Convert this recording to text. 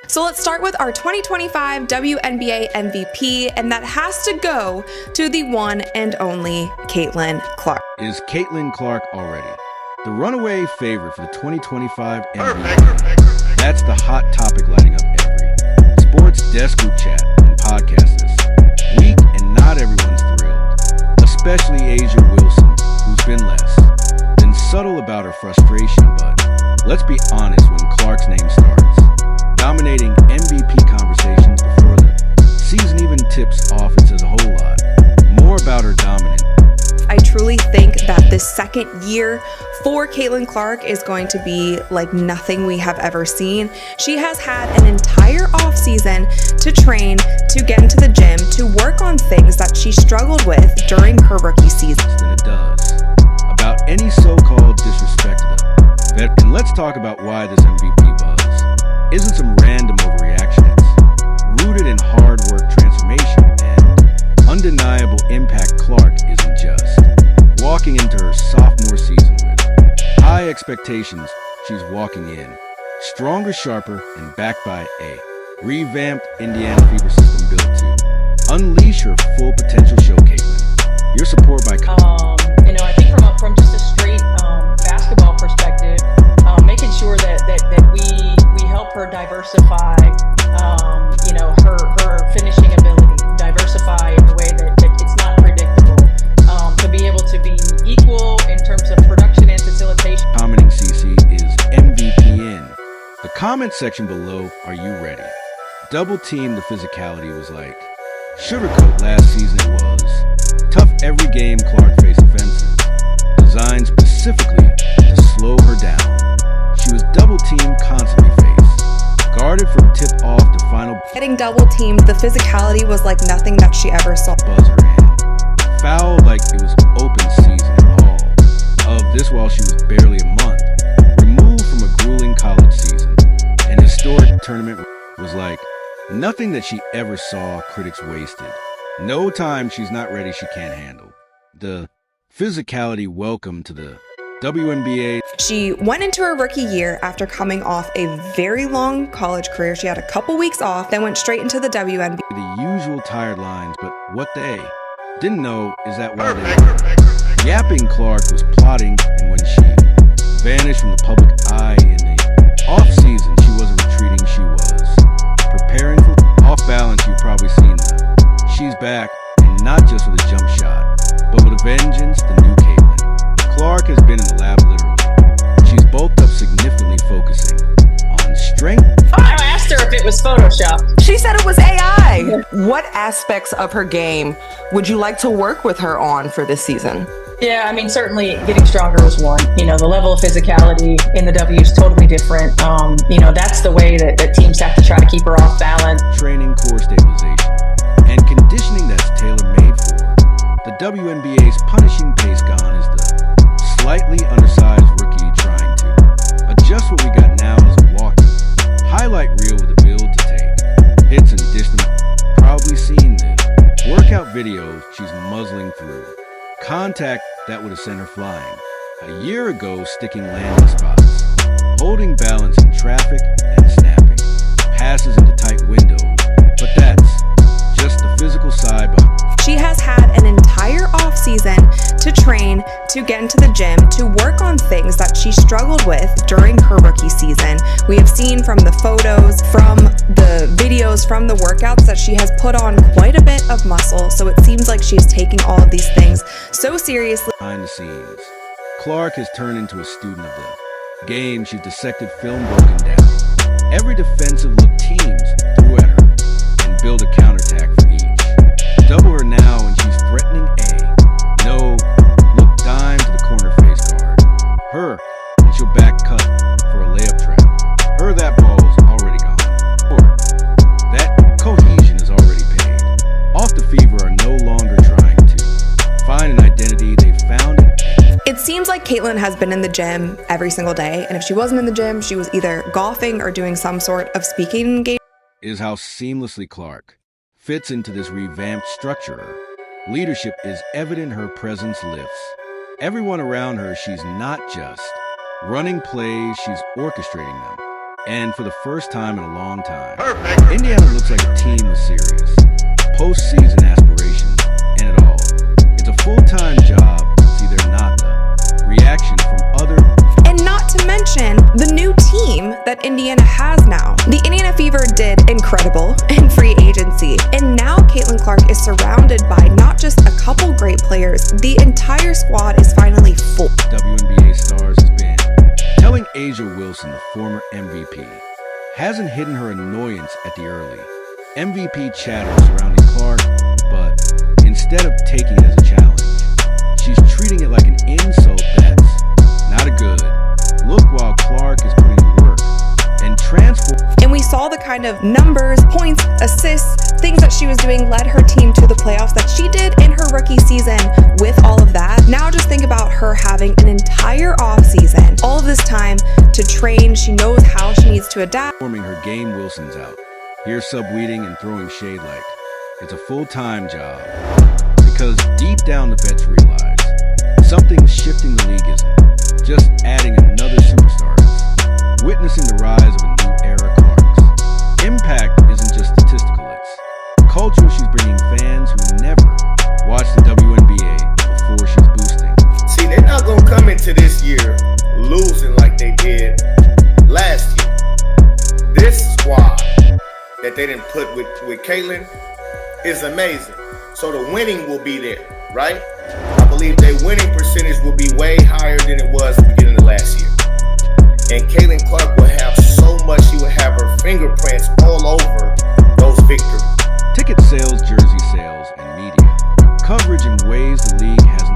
So let's start with our 2025 WNBA MVP, and that has to go to the one and only Caitlin Clark. Is Caitlin Clark already the runaway favorite for the 2025 MVP? That's the hot topic lighting up every sports desk group chat and podcast this week, and not everyone's thrilled, especially Asia Wilson, who's been less than subtle about her frustration, but let's be honest when Clark's name starts dominating MVP conversations before the season even tips off, it says a whole lot more about her dominance. I truly think that this second year for Caitlin Clark is going to be like nothing we have ever seen. She has had an entire offseason to train, to get into the gym, to work on things that she struggled with during her rookie season. Than it does about any so-called disrespect to the vet. And let's talk about why this MVP buzz isn't some random overreaction. It's rooted in hard work, transformation, and undeniable impact. Clark isn't just walking into her sophomore season with high expectations. She's walking in stronger, sharper, and backed by a revamped Indiana Fever system built to unleash her full potential. Show Caitlin your support by I think from just a straight basketball perspective, making sure that we help her diversify, her finishing ability, diversify in a way that it's not predictable, to be able to be equal in terms of production and facilitation. Commenting CC is MVP in the comment section below. Are you ready? Double team the physicality was like sugarcoat. Last season it was tough every game. Clark faced offenses designed specifically to slow her down. She was double teamed, constantly faced, guarded from tip off to final. Getting double teamed, the physicality was like nothing that she ever saw. Buzzer in, fouled like it was open season, and all of this while she was barely a month removed from a grueling college season. An historic tournament was like nothing that she ever saw. Critics wasted no time. She's not ready. She can't handle the physicality. Welcome to the WNBA. She went into her rookie year after coming off a very long college career. She had a couple weeks off, then went straight into the WNBA. The usual tired lines, but what they didn't know is that while they were yapping, Clark was plotting, and when she vanished from the public eye in the off-season, she wasn't retreating, she was preparing for off balance. You've probably seen that. She's back, and not just with a jump shot, but with a vengeance. The new Caitlin Clark has been in the lab literally. She's bulked up significantly, focusing on strength. I asked her if it was Photoshop. She said it was AI. What aspects of her game would you like to work with her on for this season? Yeah, I mean, certainly getting stronger was one. The level of physicality in the W is totally different. That's the way that teams have to try to keep her off balance. Training, core stabilization, and conditioning that's tailor-made for the WNBA's punishing pace. Gone is the slightly undersized rookie trying to adjust. What we got now is a walking highlight reel with a build to take hits and dish them. Probably seen the workout videos she's muzzling through contact that would have sent her flying a year ago, sticking landing spots, holding balance in traffic, and snapping passes into tight windows. But that's just the physical side behind. She has had an entire offseason to train, to get into the gym, to work on things that she struggled with during her rookie season. We have seen from the photos, from the videos, from the workouts that she has put on quite a bit of muscle. So it seems like she's taking all of these things so seriously. Behind the scenes, Clark has turned into a student of the game. She's dissected film, broken down every defensive look teams threw at her, and build a counterattack for each. Double her now, and she's threatening a no-look dime to the corner face guard. Her, and she'll back cut for a layup trap. Her, that ball's already gone. Or that cohesion is already paid. Off the Fever are no longer trying to find an identity. They found it. It seems like Caitlin has been in the gym every single day, and if she wasn't in the gym, she was either golfing or doing some sort of speaking engagement. Is how seamlessly Clark fits into this revamped structure. Leadership is evident, her presence lifts everyone around her. She's not just running plays, she's orchestrating them. And for the first time in a long time, Indiana looks like a team with serious postseason aspirations and it all. It's a full-time job. See, they're not the reaction from other. And not to mention the new team that Indiana has now. The Indiana Fever did incredible in free agency. And now Caitlin Clark is surrounded by not just a couple great players, the entire squad is finally full. WNBA stars has been telling Asia Wilson, the former MVP, hasn't hidden her annoyance at the early MVP chatter surrounding Clark, but instead of taking it as a challenge, she's treating it like an insult that's not a good look while Clark is putting in work and transform. And we saw the kind of numbers, points, assists, things that she was doing led her team to the playoffs that she did in her rookie season. With all of that, now just think about her having an entire off season, all of this time to train. She knows how she needs to adapt. Forming her game, Wilson's out. Here subweeding and throwing shade like it's a full-time job. Because deep down the vets realize something's shifting the league isn't just adding another superstar. It's witnessing the rise of a new era Clarks. Impact isn't just statistical, it's cultural. She's bringing fans who never watched the WNBA before she's boosting. See, they're not going to come into this year losing like they did last year. This squad that they didn't put with Caitlin is amazing. So the winning will be there, right? I believe their winning percentage will be way higher than it was at the beginning of last year. And Caitlin Clark will have so much, she will have her fingerprints all over those victories. Ticket sales, jersey sales, and media coverage in ways the league hasn't